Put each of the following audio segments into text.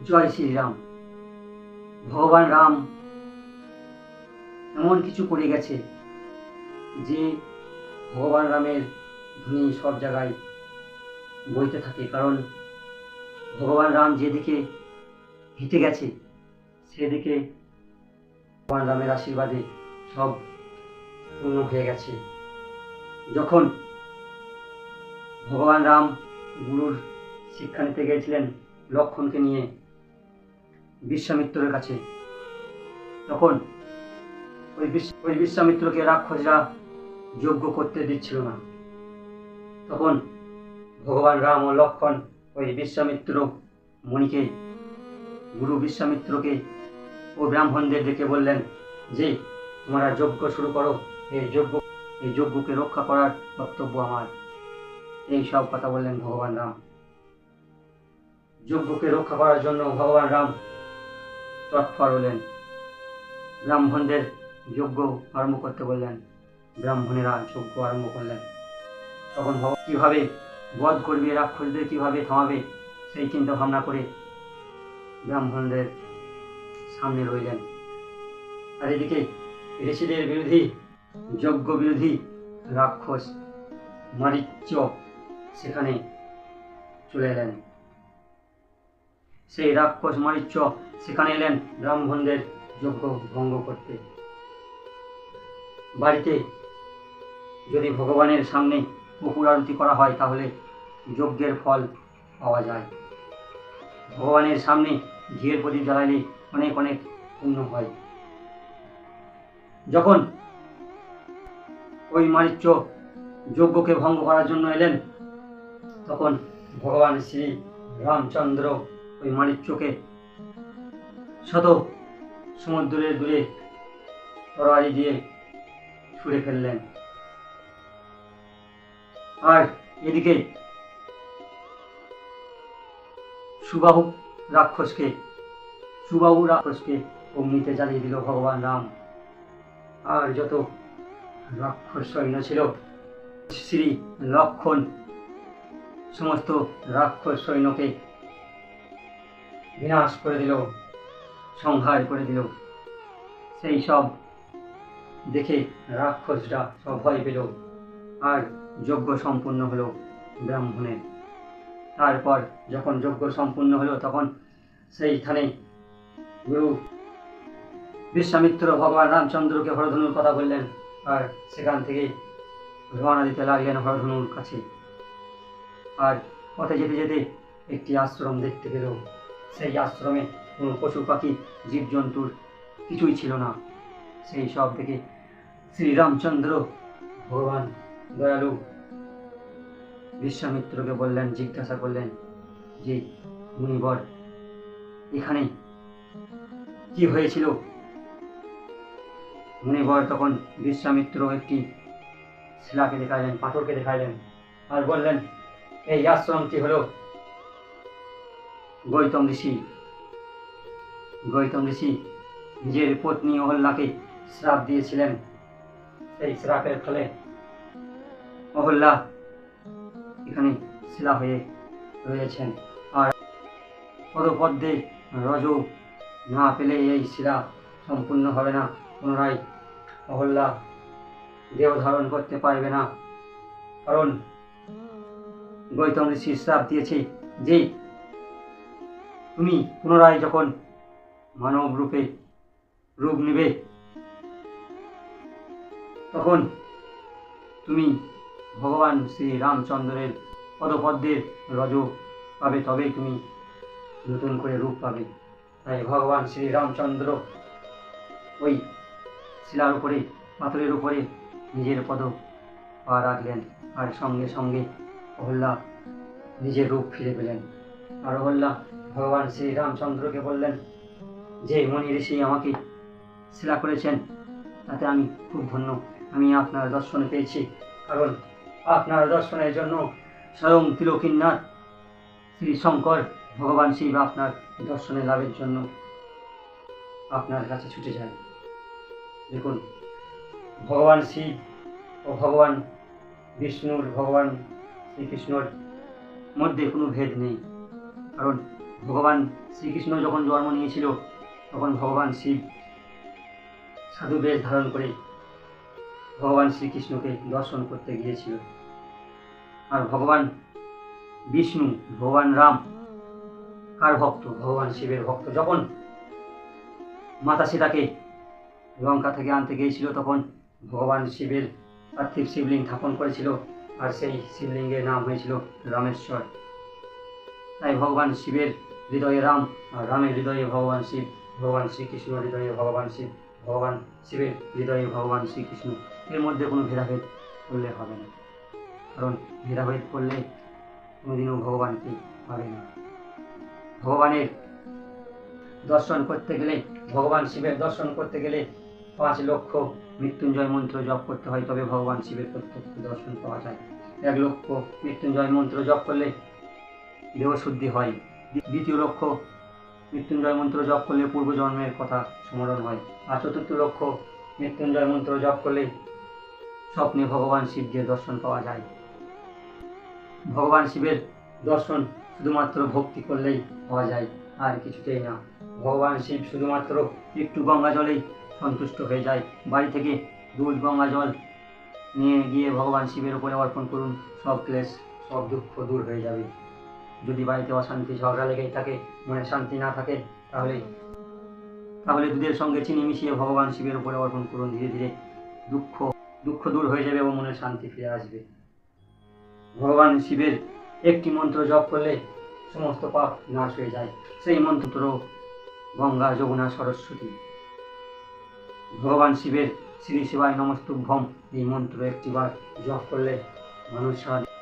জয় শ্রীরাম। ভগবান রাম এমন কিছু করে গেছে যে ভগবান রামের ধ্বনি সব জায়গায় বইতে থাকে, কারণ ভগবান রাম যেদিকে হেঁটে গেছে সেদিকে ভগবান রামের আশীর্বাদে সব পূর্ণ হয়ে গেছে। যখন ভগবান রাম গুরুর শিক্ষা নিতে গিয়েছিলেন লক্ষ্মণকে নিয়ে বিশ্বামিত্রের কাছে, তখন ওই বিশ্বামিত্রকে রাক্ষসরা যজ্ঞ করতে দিচ্ছিল না। তখন ভগবান রাম ও লক্ষ্মণ ওই বিশ্বামিত্র মুনিকে, গুরু বিশ্বামিত্রকে ও ব্রাহ্মণদের ডেকে বললেন যে তোমরা যজ্ঞ শুরু করো, এই যজ্ঞকে রক্ষা করার কর্তব্য আমার। এই সব কথা বললেন ভগবান রাম। যজ্ঞকে রক্ষা করার জন্য ভগবান রাম তৎপর হলেন। ব্রাহ্মণদের যজ্ঞ আরম্ভ করতে বললেন। ব্রাহ্মণেরা যজ্ঞ আরম্ভ করলেন। তখন কিভাবে বধ করবে, রাক্ষসদের কিভাবে থামাবে সেই চিন্তা ভাবনা করে ব্রাহ্মণদের সামনে রইলেন। আর এদিকে ঋষিদের বিরোধী, যজ্ঞ বিরোধী রাক্ষস মারীচ সেখানে চলে এলেন। সেই রাক্ষস মারীচ সেখানে এলেন ব্রাহ্মণদের যজ্ঞ ভঙ্গ করতে। বাড়িতে যদি ভগবানের সামনে কর্পূর আরতি করা হয় তাহলে যজ্ঞের ফল পাওয়া যায়। ভগবানের সামনে ঘিয়ের প্রদীপ জ্বালালে অনেক অনেক পুণ্য হয়। যখন ওই মারীচ যজ্ঞকে ভঙ্গ করার জন্য এলেন, তখন ভগবান শ্রী রামচন্দ্র ওই মারীচকে শত সমুদ্রের দূরে তরবারি দিয়ে ছুঁড়ে ফেললেন। আর এদিকে সুবাহু রাক্ষসকে অগ্নিতে জ্বালিয়ে দিল ভগবান রাম। আর যত রাক্ষস সৈন্য ছিল, শ্রী লক্ষ্মণ সমস্ত রাক্ষস সৈন্যকে বিনাশ করে দিল, সংহার করে দিল। সেই সব দেখে রাক্ষসরা সব ভয় পেল। আর যজ্ঞ সম্পূর্ণ হলো ব্রাহ্মণের। তারপর যখন যজ্ঞ সম্পূর্ণ হলো তখন সেইখানে গুরু বিশ্বামিত্র ভগবান রামচন্দ্রকে হরধনুর কথা বললেন। আর সেখান থেকে রওনা দিতে লাগলেন হরধনুর কাছে। আর পথে যেতে যেতে একটি আশ্রম দেখতে পেল। সেই আশ্রমে কোনো পশু পাখি জীবজন্তুর কিছুই ছিল না। সেই সব দেখে শ্রীরামচন্দ্র ভগবান দয়ালু বিশ্বামিত্রকে বললেন, জিজ্ঞাসা করলেন যে মুনিবর এখানে কি হয়েছিল। মুনিবর তখন বিশ্বামিত্র একটি শিলাকে দেখাইলেন, পাথরকে দেখাইলেন, আর বললেন এই আশ্রমটি হলো গৌতম ঋষি। গৌতম ঋষি নিজের পত্নী অহল্যাকে শ্রাপ দিয়েছিলেন। সেই শ্রাপের ফলে অহল্যা এখানে শিলা হয়ে রয়েছেন। আর পদপদ্মে রজ না পেলে এই শিলা সম্পূর্ণ হবে না। পুনরায় অহল্যা দেহ ধারণ করতে পারবে না, কারণ গৌতম ঋষি শ্রাপ দিয়েছে যে তুমি পুনরায় যখন মানব রূপে রূপ নিবে তখন তুমি ভগবান শ্রী রামচন্দ্রের পদপদ্মের রজ পাবে, তবেই তুমি নতুন করে রূপ পাবে। তাই ভগবান শ্রী রামচন্দ্র ওই শিলার উপরে, পাথরের উপরে নিজের পদ পা রাখলেন। আর সঙ্গে সঙ্গে অহল্যা নিজের রূপ ফিরে পেলেন। আর অহল্যা ভগবান শ্রী রামচন্দ্রকে বললেন যে মনি ঋষি আমাকে শিলা করেছেন তাতে আমি খুব ধন্য। আমি আপনার দর্শন পেয়েছি, কারণ আপনার দর্শনের জন্য স্বয়ং তিলকিন্নাথ শ্রী শঙ্কর ভগবান শিব আপনার দর্শনে লাভের জন্য আপনার কাছে ছুটে যায়। দেখুন, ভগবান শিব ও ভগবান বিষ্ণুর, ভগবান শ্রীকৃষ্ণর মধ্যে কোনো ভেদ নেই, কারণ ভগবান শ্রীকৃষ্ণ যখন জন্ম নিয়েছিল তখন ভগবান শিব সাধু বেশ ধারণ করে ভগবান শ্রীকৃষ্ণকে দর্শন করতে গিয়েছিল। আর ভগবান বিষ্ণু, ভগবান রাম কার ভক্ত? ভগবান শিবের ভক্ত। যখন মাতা সীতাকে লঙ্কা থেকে আনতে গিয়েছিল তখন ভগবান শিবের পার্থিব শিবলিঙ্গ স্থাপন করেছিল, আর সেই শিবলিঙ্গের নাম হয়েছিল রামেশ্বর। তাই ভগবান শিবের হৃদয়ে রাম, আর রামের হৃদয়ে ভগবান শিব, ভগবান শ্রীকৃষ্ণ হৃদয়ে ভগবান শিব, ভগবান শিবের হৃদয়ে ভগবান শ্রীকৃষ্ণ। এর মধ্যে কোনো ভেদাভেদ করলে হবে না, কারণ ভেদাভেদ করলে কোনোদিনও ভগবানকে পাবে না। ভগবানের দর্শন করতে গেলে, ভগবান শিবের দর্শন করতে গেলে 5 লক্ষ মৃত্যুঞ্জয় মন্ত্র জপ করতে হয়, তবে ভগবান শিবের প্রত্যক্ষ দর্শন পাওয়া যায়। 1 লক্ষ মৃত্যুঞ্জয় মন্ত্র জপ করলে দেহশুদ্ধি হয়। 2য় লক্ষ মৃত্যুঞ্জয় মন্ত্র জপ করলে পূর্বজন্মের কথা স্মরণ হয়। আর 4র্থ লক্ষ মৃত্যুঞ্জয় মন্ত্র জপ করলে স্বপ্নে ভগবান শিবকে দর্শন পাওয়া যায়। ভগবান শিবের দর্শন শুধুমাত্র ভক্তি করলেই পাওয়া যায়, আর কিছুতেই না। ভগবান শিব শুধুমাত্র একটু গঙ্গা জলেই সন্তুষ্ট হয়ে যায়। বাড়ি থেকে দুধ গঙ্গা জল নিয়ে গিয়ে ভগবান শিবের উপরে অর্পণ করুন, সব ক্লেশ, সব দুঃখ দূর হয়ে যাবে। যদি বাড়িতে অশান্তি ঝগড়া লেগেই থাকে, মনে শান্তি না থাকে, তাহলে দুধের সঙ্গে চিনি মিশিয়ে ভগবান শিবের উপরে অর্পণ করুন। ধীরে ধীরে দুঃখ দূর হয়ে যাবে এবং মনে শান্তি ফিরে আসবে। ভগবান শিবের একটি মন্ত্র জপ করলে সমস্ত পাপ নাশ হয়ে যায়। সেই মন্ত্র গঙ্গা, যমুনা, সরস্বতী। ভগবান শিবের শ্রী শিবায় নমস্তুভ্যম এই মন্ত্র একটিবার জপ করলে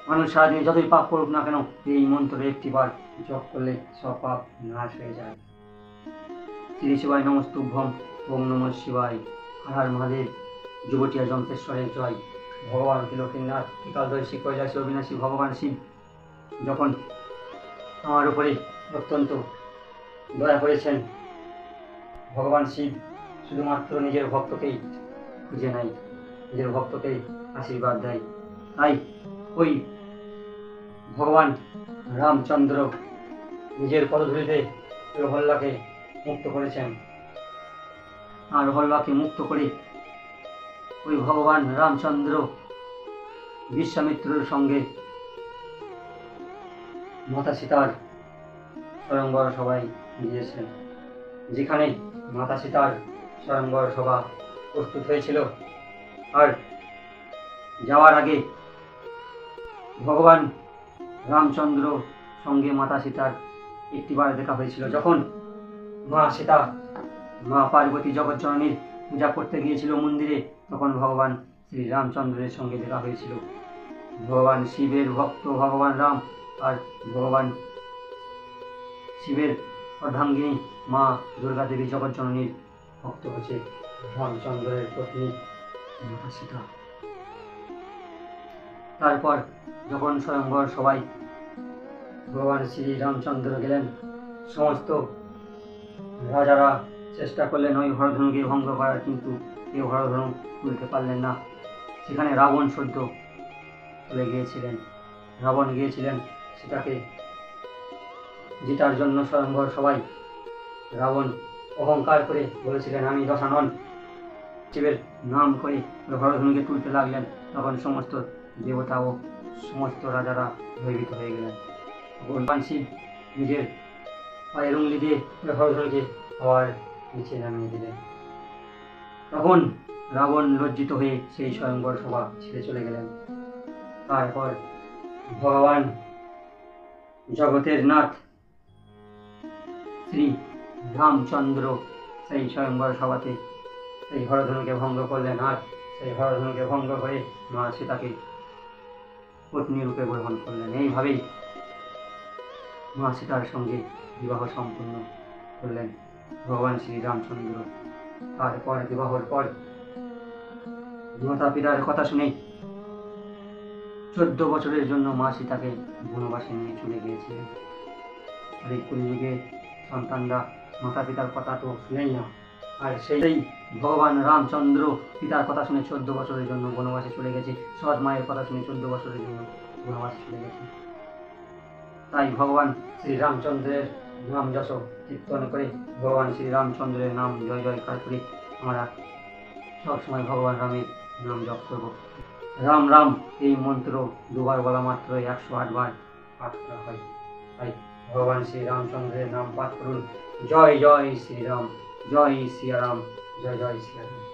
মানুষ সারাদিনে যতই পাপ করুক না কেন, এই মন্ত্র একটিবার জপ করলে সব পাপ নাশ হয়ে যায়। শ্রী শিবায় নমস্তুভ্যম, ওম নমঃ শিবায়। হর মহাদেব, যুবটিয়া যন্ত্রেশ্বরের জয়। ভগবান ত্রিলোকীনাথ, ত্রিকালদর্শী, কৈলাসী, অবিনাশী ভগবান শিব যখন আমার উপরে অত্যন্ত দয়া করেছেন, ভগবান শিব শুধুমাত্র নিজের ভক্তকেই খুঁজে নেয়, নিজের ভক্তকেই আশীর্বাদ দেয়। তাই ওই ভগবান রামচন্দ্র নিজের পদধূলিতে রহল্লাকে মুক্ত করেছেন, আর রহল্লাকে মুক্ত করে ওই ভগবান রামচন্দ্র বিশ্বামিত্রের সঙ্গে মাতা সীতার স্বয়ংবর সভায় গিয়েছেন। যেখানে মাতা সীতার স্বয়ংবর সভা প্রস্তুত হয়েছিল, আর যাওয়ার আগে ভগবান রামচন্দ্র সঙ্গে মাতা সীতার একটিবার দেখা হয়েছিল। যখন মা সীতা, মা পার্বতী জগৎজননীর পূজা করতে গিয়েছিল মন্দিরে, তখন ভগবান শ্রী রামচন্দ্রের সঙ্গে দেখা হয়েছিল। ভগবান শিবের ভক্ত ভগবান রাম আর ভগবান শিবের অর্ধাঙ্গিনী মা দুর্গা দেবী জগৎজননীর ভক্ত হচ্ছে রামচন্দ্রের পত্নী মাতা সীতা। তারপর যখন স্বয়ংবর সবাই ভগবান শ্রী রামচন্দ্র গেলেন, সমস্ত রাজারা চেষ্টা করলেন ওই হরধনুকে ভঙ্গ করার, কিন্তু কেউ হরধনু তুলতে পারলেন না। সেখানে রাবণ সদ্য চলে গিয়েছিলেন। রাবণ গিয়েছিলেন সীতাকে জেতার জন্য স্বয়ংবর সবাই। রাবণ অহংকার করে বলেছিলেন, আমি দশানন। শিবের নাম করে হরধনুকে তুলতে লাগলেন। তখন সমস্ত দেবতা ও সমস্ত রাজারা ভয়ভীত হয়ে গেলেন। ভগবান শিব নিজের পায়ের উঙ্গলি দিয়ে হরধনুকে আবার নিচে নামিয়ে দিলেন। তখন রাবণ লজ্জিত হয়ে সেই স্বয়ংবর সভা ছেড়ে চলে গেলেন। তারপর ভগবান জগতের নাথ শ্রী রামচন্দ্র সেই স্বয়ংবর সভাতে সেই হরধনুকে ভঙ্গ করলেন, আর সেই হরধনুকে ভঙ্গ করে মা সীতাকে পত্নী রূপে গ্রহণ করলেন। এইভাবেই মা সীতার সঙ্গে বিবাহ সম্পন্ন করলেন ভগবান শ্রী রামচন্দ্র। তারপর বিবাহের পর মাতা পিতার কথা শুনে 14 বছরের জন্য মা সীতাকে বনবাসে নিয়ে চলে গিয়েছিলেন। আর এই কলিযুগে সন্তানরা মাতা পিতার কথা তো শুনেই না, আর সেই ভগবান রামচন্দ্র পিতার কথা শুনে 14 বছরের জন্য বনবাসে চলে গেছে, সৎ মায়ের কথা শুনে 14 বছরের জন্য বনবাসে চলে গেছে। তাই ভগবান শ্রী রামচন্দ্রের নাম যশ কীর্তন করে ভগবান শ্রী রামচন্দ্রের নাম জয় জয়কার করে আমরা সবসময় ভগবান রামের নাম জপ করব। রাম রাম এই মন্ত্র দুবার বলা মাত্র 108 বার পাঠ করা হয়। তাই ভগবান শ্রী রামচন্দ্রের নাম পাঠ করুন। জয় জয় শ্রীরাম, জয় শ্রীরাম, জয় জয় শ্রীরাম।